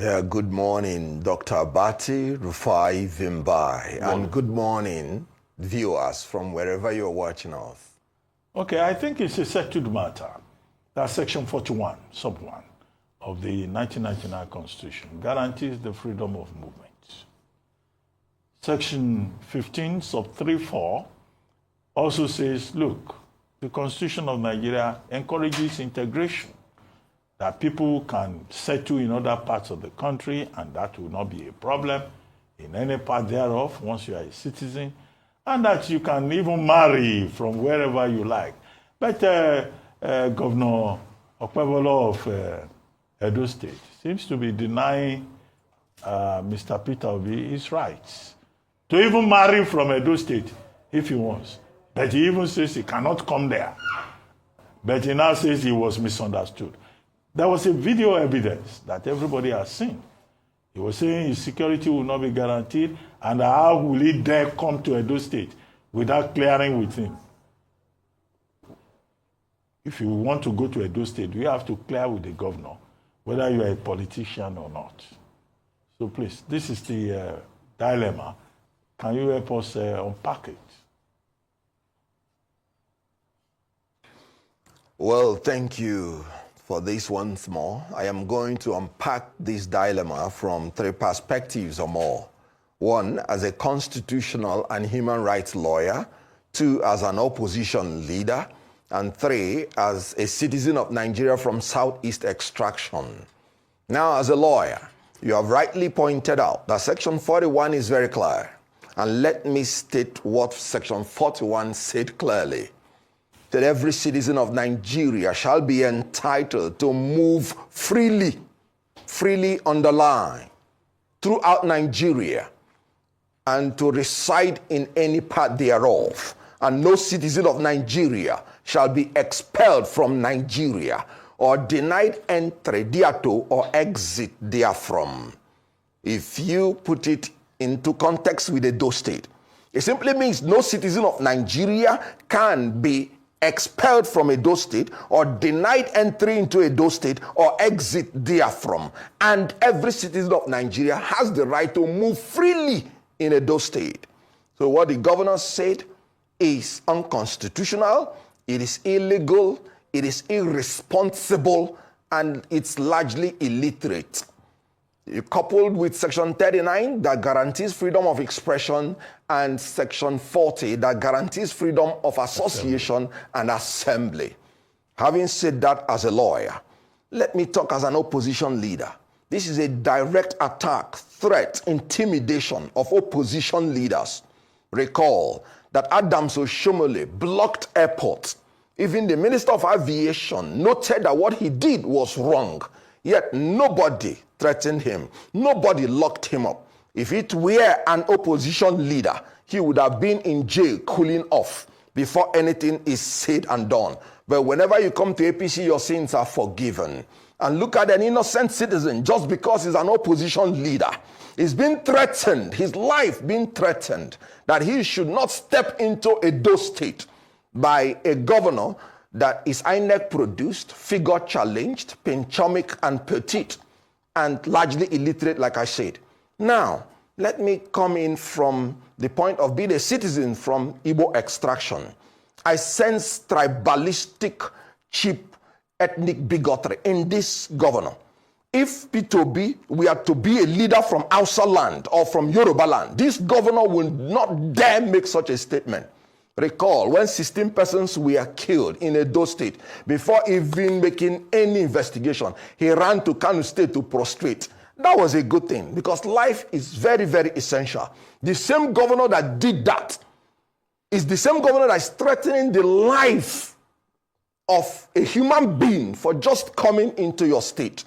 Yeah, good morning, Dr. Abati, Rufai Vimbai, and good morning, viewers from wherever you're watching us. Okay, I think it's a settled matter. That's Section 41, Sub 1 of the 1999 Constitution guarantees the freedom of movement. Section 15, Sub 3(4) also says, look, the Constitution of Nigeria encourages integration, that people can settle in other parts of the country, and that will not be a problem in any part thereof once you are a citizen, and that you can even marry from wherever you like. But Governor Okpebholo of Edo State seems to be denying Mr. Peter Obi his rights to even marry from Edo State if he wants. But he even says he cannot come there. But he now says he was misunderstood. There was a video evidence that everybody has seen. He was saying his security will not be guaranteed, and how will he dare come to Edo State without clearing with him? If you want to go to Edo State, you have to clear with the governor, whether you are a politician or not. So please, this is the dilemma. Can you help us unpack it? Well, thank you for this once more. I am going to unpack this dilemma from three perspectives or more. One, as a constitutional and human rights lawyer. Two, as an opposition leader. And three, as a citizen of Nigeria from Southeast extraction. Now, as a lawyer, you have rightly pointed out that Section 41 is very clear. And let me state what Section 41 said clearly. That every citizen of Nigeria shall be entitled to move freely underline, throughout Nigeria, and to reside in any part thereof. And no citizen of Nigeria shall be expelled from Nigeria or denied entry thereto or exit therefrom. If you put it into context with Edo State, it simply means no citizen of Nigeria can be expelled from Edo State or denied entry into Edo State or exit therefrom. And every citizen of Nigeria has the right to move freely in Edo State. So what the governor said is unconstitutional, it is illegal, it is irresponsible, and it's largely illiterate. Coupled with Section 39 that guarantees freedom of expression and Section 40 that guarantees freedom of association and assembly. Having said that as a lawyer, let me talk as an opposition leader. This is a direct attack, threat, intimidation of opposition leaders. Recall that Adams Oshomole blocked airports. Even the Minister of Aviation noted that what he did was wrong. Yet nobody threatened him. Nobody locked him up. If it were an opposition leader, he would have been in jail cooling off before anything is said and done. But whenever you come to APC, your sins are forgiven. And look at an innocent citizen just because he's an opposition leader. He's been threatened, his life being threatened, that he should not step into Edo State by a governor that is INEC produced, figure challenged, penchomic and petite, and largely illiterate, like I said. Now, let me come in from the point of being a citizen from Igbo extraction. I sense tribalistic, cheap, ethnic bigotry in this governor. If Peter Obi were to be a leader from Hausa land or from Yoruba land, this governor will not dare make such a statement. Recall when 16 persons were killed in Edo State, before even making any investigation, he ran to Kanu State to prostrate. That was a good thing because life is very, very essential. The same governor that did that is the same governor that is threatening the life of a human being for just coming into your state.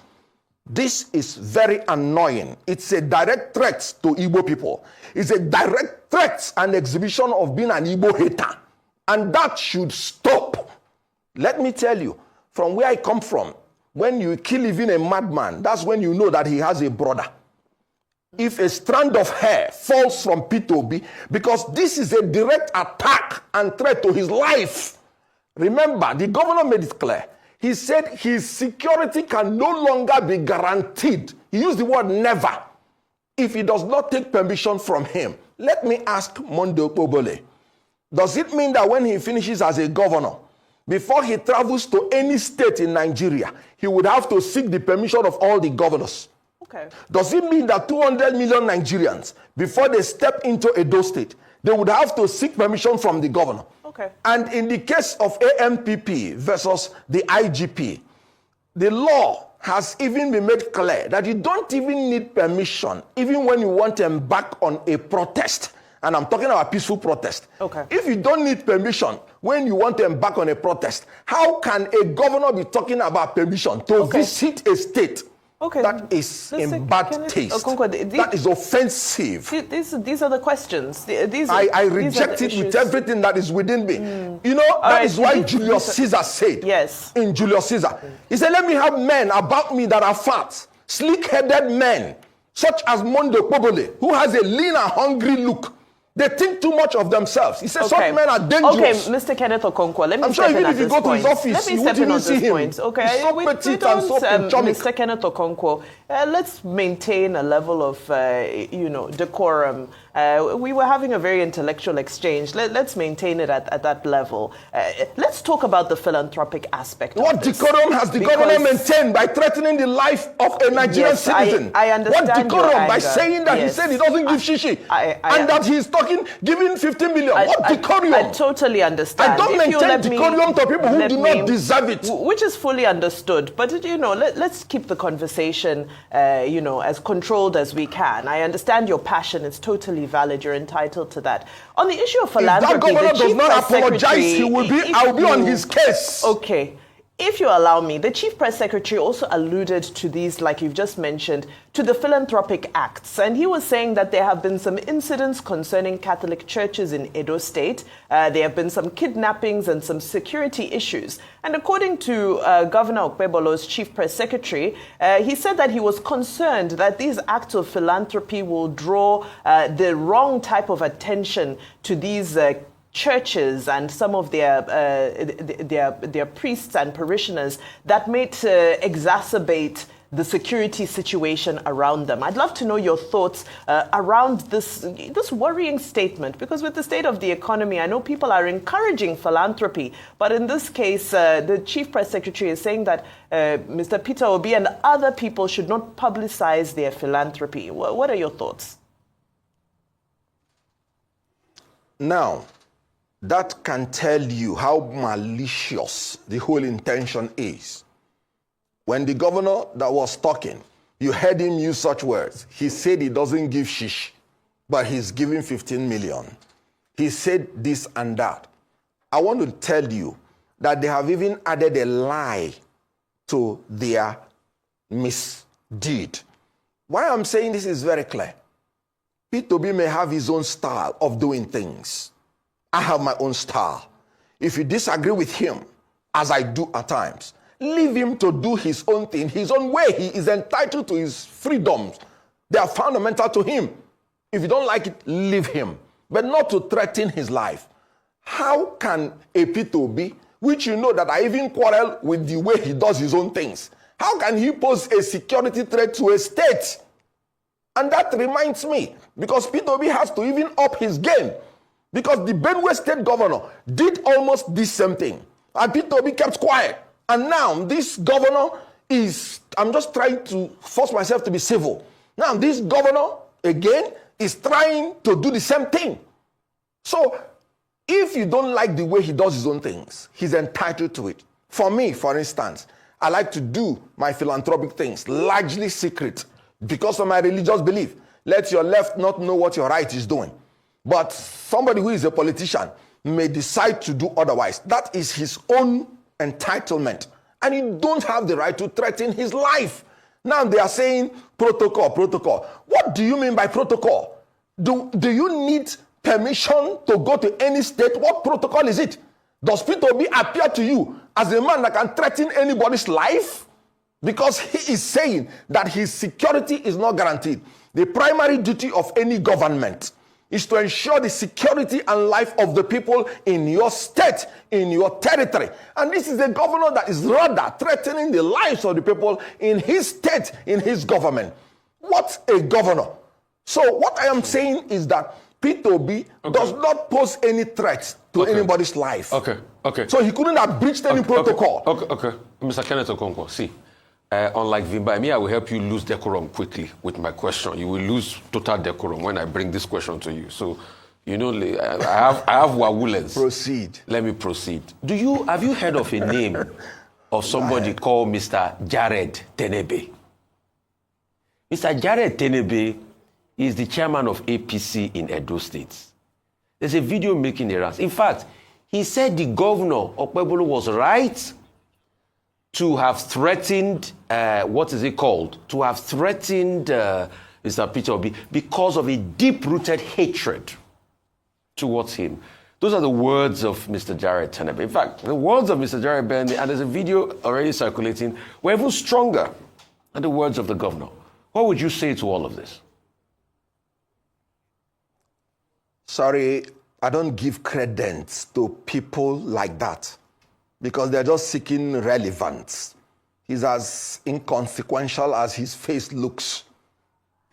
This is very annoying. It's a direct threat to Igbo people. It's a direct threat and exhibition of being an Igbo hater. And that should stop. Let me tell you, from where I come from, when you kill even a madman, that's when you know that he has a brother. If a strand of hair falls from Peter Obi, because this is a direct attack and threat to his life. Remember, the governor made it clear. He said his security can no longer be guaranteed He used the word never. If he does not take permission from him, let me ask Monday Okpebholo, does it mean that when he finishes as a governor, before he travels to any state in Nigeria, he would have to seek the permission of all the governors? Okay. Does it mean that 200 million Nigerians, before they step into Edo State, they would have to seek permission from the governor? Okay. And in the case of AMPP versus the IGP, the law has even been made clear that you don't even need permission, even when you want to embark on a protest. And I'm talking about peaceful protest. Okay. If you don't need permission when you want to embark on a protest, how can a governor be talking about permission to visit a state? Okay. That is in bad taste. Okonkwo, that is offensive. These are the questions. I reject it with everything that is within me. You know, that is why Julius Caesar said, in Julius Caesar, he said, let me have men about me that are fat, sleek-headed men, such as Monday Okpebholo, who has a lean and hungry look. They think too much of themselves. He says some men are dangerous. Okay, Mr. Kenneth Okonkwo, let me step in at this point. I'm sure even if you go to his office, you won't even see him. Okay, we don't, Mr. Kenneth Okonkwo, let's maintain a level of, decorum. We were having a very intellectual exchange. Let's maintain it at that level. Let's talk about the philanthropic aspect. What decorum has the governor maintained by threatening the life of a Nigerian citizen? I understand. What decorum by saying that he said he doesn't give shishi and that he's giving 15 million? What decorum? I totally understand. I don't maintain decorum to people who do not deserve it. Which is fully understood. But, let's keep the conversation, as controlled as we can. I understand your passion. It's totally valid. You're entitled to that. On the issue of philanthropy, if that governor does not apologize, I'll be on his case. Okay. If you allow me, the Chief Press Secretary also alluded to these, like you've just mentioned, to the philanthropic acts. And he was saying that there have been some incidents concerning Catholic churches in Edo State. There have been some kidnappings and some security issues. And according to Governor Okpebholo's Chief Press Secretary, he said that he was concerned that these acts of philanthropy will draw the wrong type of attention to these churches and some of their priests and parishioners that may exacerbate the security situation around them. I'd love to know your thoughts around this worrying statement, because with the state of the economy, I know people are encouraging philanthropy, but in this case, the Chief Press Secretary is saying that Mr. Peter Obi and other people should not publicize their philanthropy. What are your thoughts? Now, that can tell you how malicious the whole intention is. When the governor that was talking, you heard him use such words. He said he doesn't give shish, but he's giving 15 million. He said this and that. I want to tell you that they have even added a lie to their misdeed. Why I'm saying this is very clear. Peter Obi may have his own style of doing things. I have my own style. If you disagree with him, as I do at times, leave him to do his own thing, his own way. He is entitled to his freedoms. They are fundamental to him. If you don't like it, leave him, but not to threaten his life. How can a Peter Obi, which you know that I even quarrel with the way he does his own things, how can he pose a security threat to a state? And that reminds me, because Peter Obi has to even up his game. Because the Benue State governor did almost the same thing. And Peter Obi kept quiet. And now this governor is, I'm just trying to force myself to be civil. Now this governor, again, is trying to do the same thing. So if you don't like the way he does his own things, he's entitled to it. For me, for instance, I like to do my philanthropic things, largely secret, because of my religious belief. Let your left not know what your right is doing. But somebody who is a politician may decide to do otherwise. That is his own entitlement. And you don't have the right to threaten his life. Now they are saying protocol, protocol. What do you mean by protocol? Do you need permission to go to any state? What protocol is it? Does Peter Obi appear to you as a man that can threaten anybody's life? Because he is saying that his security is not guaranteed. The primary duty of any government is to ensure the security and life of the people in your state, in your territory. And this is a governor that is rather threatening the lives of the people in his state, in his government. What a governor. So what I am saying is that Peter Obi does not pose any threat to anybody's life. Okay. So he couldn't have breached any protocol. Okay. Mr. Kenneth Okonkwo, see, unlike Vimba, me, I will help you lose decorum quickly with my question. You will lose total decorum when I bring this question to you. So, you know, I have wawulens. Proceed. Let me proceed. Have you heard of a name of somebody called Mr. Jared Tenebe? Mr. Jared Tenebe is the chairman of APC in Edo State. There's a video making the rounds. In fact, he said the governor, Okpebholo, was right to have threatened, to have threatened Mr. Peter Obi because of a deep-rooted hatred towards him. Those are the words of Mr. Jared Tenebe. In fact, the words of Mr. Jared Tenebe, and there's a video already circulating, were even stronger than the words of the governor. What would you say to all of this? Sorry, I don't give credence to people like that because they're just seeking relevance. He's as inconsequential as his face looks.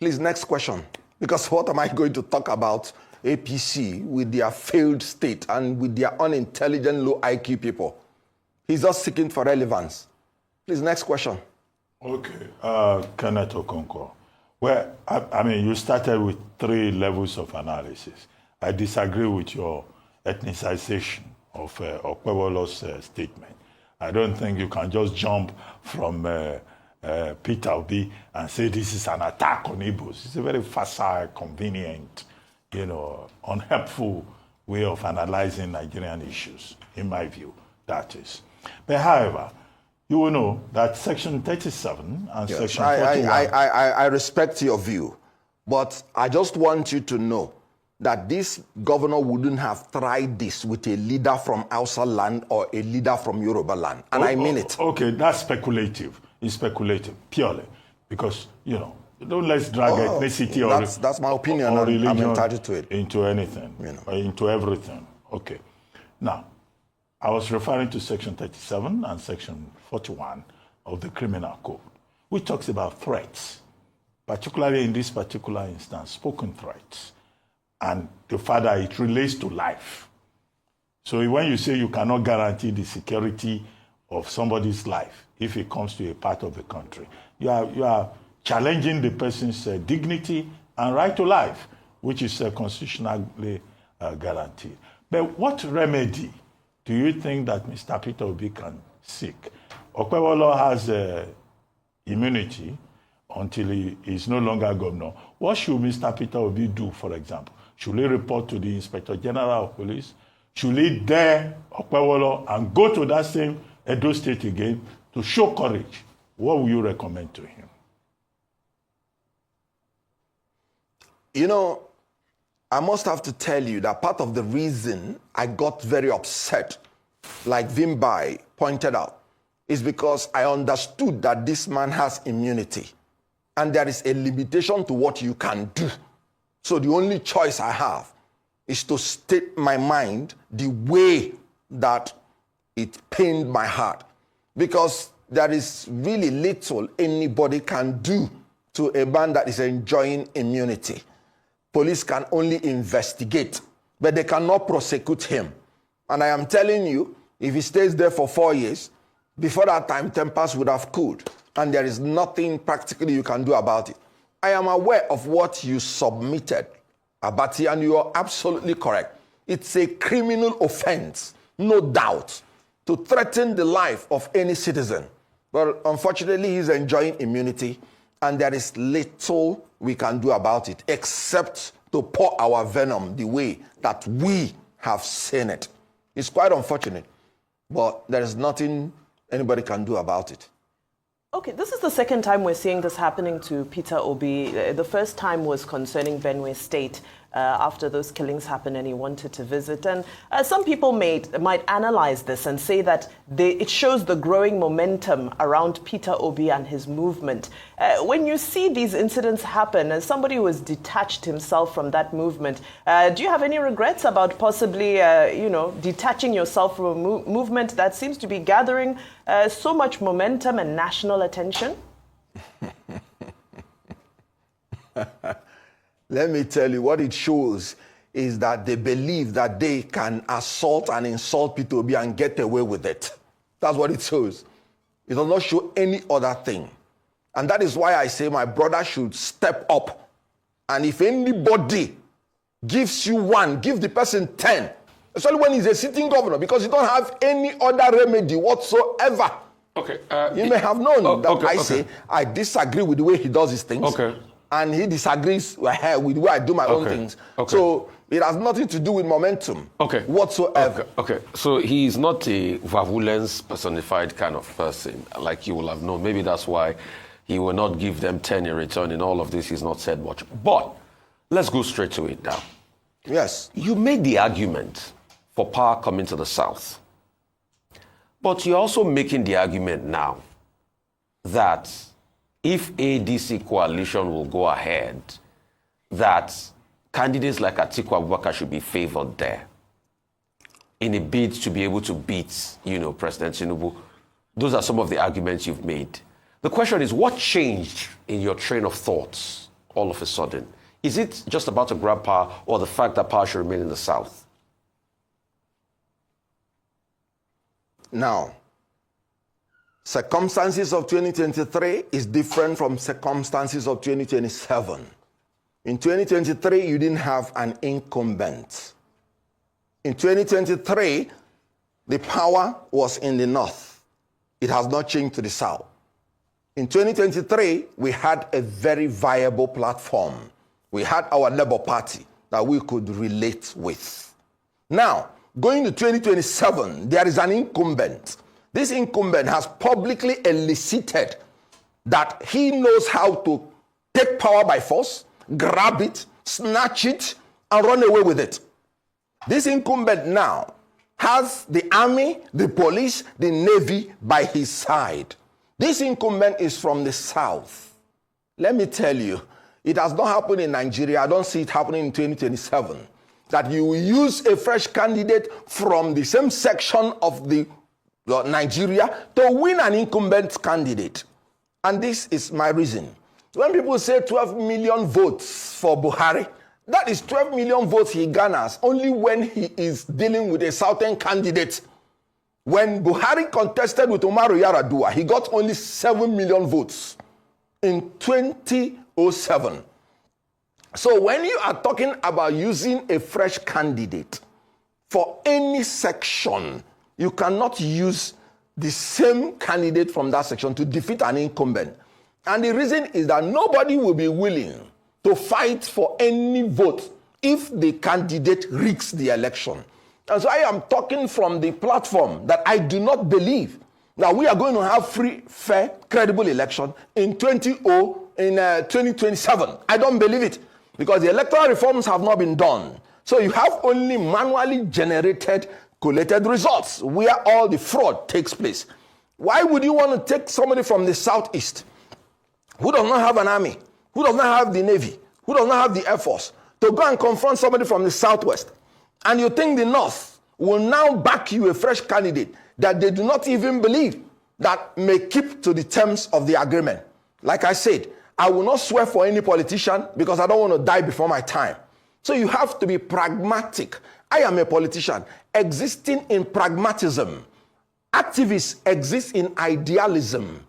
Please, next question. Because what am I going to talk about APC with their failed state and with their unintelligent, low IQ people? He's just seeking for relevance. Please, next question. Okay, Kenneth Okonkwo. Well, I mean, you started with 3 levels of analysis. I disagree with your ethnicization of Okpebholo's statement. I don't think you can just jump from Peter Obi and say this is an attack on Igbos. It's a very facile, convenient, unhelpful way of analyzing Nigerian issues, in my view, that is. But however, you will know that Section 37 and Yes, Section 41... I respect your view, but I just want you to know that this governor wouldn't have tried this with a leader from Hausa land or a leader from Yoruba land. And I mean it. Okay, that's speculative. It's speculative, purely. Because, don't let's drag ethnicity that's my opinion, or and religion I'm entitled to it. Into anything, or into everything. Okay. Now, I was referring to Section 37 and Section 41 of the Criminal Code, which talks about threats, particularly in this particular instance, spoken threats. And the fact that it relates to life. So when you say you cannot guarantee the security of somebody's life if it comes to a part of the country, you are challenging the person's dignity and right to life, which is constitutionally guaranteed. But what remedy do you think that Mr. Peter Obi can seek? Okpebholo has immunity until he is no longer governor. What should Mr. Peter Obi do, for example? Should he report to the Inspector General of Police? Should he dare Okpebholo and go to that same Edo State again to show courage? What will you recommend to him? I must have to tell you that part of the reason I got very upset, like Vimbai pointed out, is because I understood that this man has immunity and there is a limitation to what you can do. So the only choice I have is to state my mind the way that it pained my heart, because there is really little anybody can do to a man that is enjoying immunity. Police can only investigate, but they cannot prosecute him. And I am telling you, if he stays there for 4 years, before that time, tempers would have cooled, and there is nothing practically you can do about it. I am aware of what you submitted, Abati, and you are absolutely correct. It's a criminal offense, no doubt, to threaten the life of any citizen. But unfortunately, he's enjoying immunity, and there is little we can do about it, except to pour our venom the way that we have seen it. It's quite unfortunate, but there is nothing anybody can do about it. Okay, this is the second time we're seeing this happening to Peter Obi. The first time was concerning Benue State. after those killings happened, and he wanted to visit. And some people might analyze this and say that it shows the growing momentum around Peter Obi and his movement. When you see these incidents happen, as somebody who has detached himself from that movement, do you have any regrets about possibly, detaching yourself from a movement that seems to be gathering so much momentum and national attention? Let me tell you, what it shows is that they believe that they can assault and insult Peter Obi and get away with it. That's what it shows. It does not show any other thing. And that is why I say my brother should step up. And if anybody gives you one, give the person 10. Especially when he's a sitting governor, because you don't have any other remedy whatsoever. Okay. You may have known that I disagree with the way he does his things. Okay. And he disagrees with the way I do my own things. Okay. So it has nothing to do with momentum whatsoever. Okay. So he's not a virulence personified kind of person, like you will have known. Maybe that's why he will not give them 10 in return. In all of this, he's not said much. But let's go straight to it now. Yes. You made the argument for power coming to the South. But you're also making the argument now that if ADC coalition will go ahead, that candidates like Atiku Abubakar should be favored there in a bid to be able to beat, President TINUBU. Those are some of the arguments you've made. The question is, what changed in your train of thoughts all of a sudden? Is it just about to grab power, or the fact that power should remain in the South? Now, circumstances of 2023 is different from circumstances of 2027. In 2023, you didn't have an incumbent. In 2023, the power was in the North. It has not changed to the South. In 2023, we had a very viable platform. We had our Labour Party that we could relate with. Now, going to 2027, there is an incumbent. This incumbent has publicly elicited that he knows how to take power by force, grab it, snatch it, and run away with it. This incumbent now has the army, the police, the navy by his side. This incumbent is from the South. Let me tell you, it has not happened in Nigeria. I don't see it happening in 2027. That you will use a fresh candidate from the same section of the Nigeria to win an incumbent candidate. And this is my reason. When people say 12 million votes for Buhari, that is 12 million votes he garners only when he is dealing with a Southern candidate. When Buhari contested with Umaru Yar'Adua, he got only 7 million votes in 2007. So when you are talking about using a fresh candidate for any section, you cannot use the same candidate from that section to defeat an incumbent. And the reason is that nobody will be willing to fight for any vote if the candidate rigs the election. And so I am talking from the platform that I do not believe that we are going to have free, fair, credible election in 2027. I don't believe it, because the electoral reforms have not been done. So you have only manually generated, collated results where all the fraud takes place. Why would you want to take somebody from the Southeast who does not have an army, who does not have the Navy, who does not have the Air Force, to go and confront somebody from the Southwest? And you think the North will now back you a fresh candidate that they do not even believe that may keep to the terms of the agreement. Like I said, I will not swear for any politician because I don't want to die before my time. So you have to be pragmatic. I am a politician existing in pragmatism. Activists exist in idealism.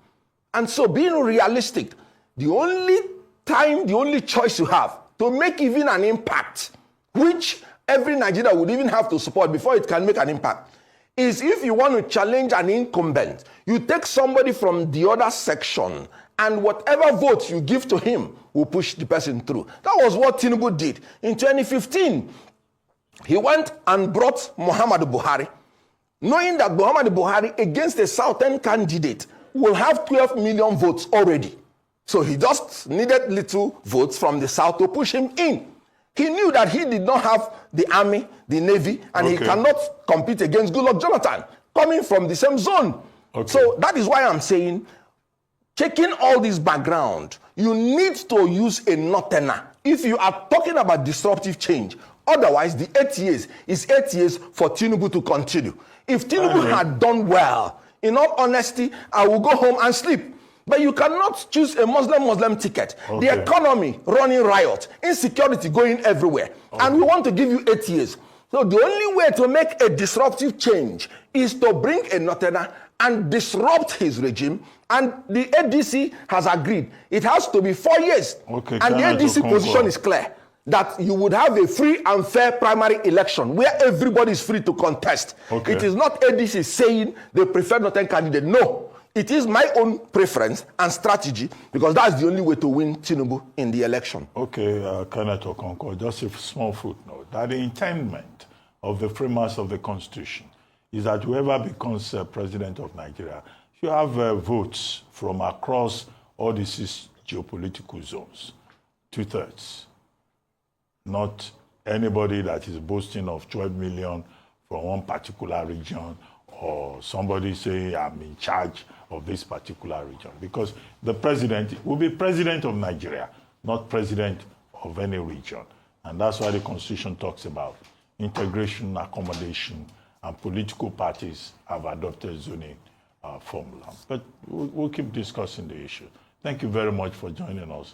And so being realistic, the only choice you have to make even an impact, which every Nigerian would even have to support before it can make an impact, is if you want to challenge an incumbent, you take somebody from the other section, and whatever vote you give to him will push the person through. That was what TINUBU did. In 2015, he went and brought Muhammadu Buhari, knowing that Muhammadu Buhari against a Southern candidate will have 12 million votes already. So he just needed little votes from the South to push him in. He knew that he did not have the army, the navy, and he cannot compete against Goodluck Jonathan, coming from the same zone. So that is why I'm saying, taking all this background, you need to use a northerner if you are talking about disruptive change. Otherwise, the 8 years is 8 years for TINUBU to continue. If TINUBU had done well, in all honesty, I will go home and sleep. But you cannot choose a Muslim ticket. The economy running riot, insecurity going everywhere. And we want to give you 8 years. So the only way to make a disruptive change is to bring a northerner and disrupt his regime. And the ADC has agreed. It has to be 4 years. And the ADC position is clear, that you would have a free and fair primary election where everybody is free to contest. It is not ADC saying they prefer northern candidate. No. It is my own preference and strategy, because that's the only way to win TINUBU in the election. Kenneth Okonkwo, just a small footnote, that the intendment of the framers of the Constitution is that whoever becomes president of Nigeria should have votes from across all the 6 geopolitical zones, 2/3. Not anybody that is boasting of 12 million from one particular region, or somebody say, I'm in charge of this particular region. Because the president will be president of Nigeria, not president of any region. And that's why the Constitution talks about integration, accommodation, and political parties have adopted zoning formula. But we'll keep discussing the issue. Thank you very much for joining us.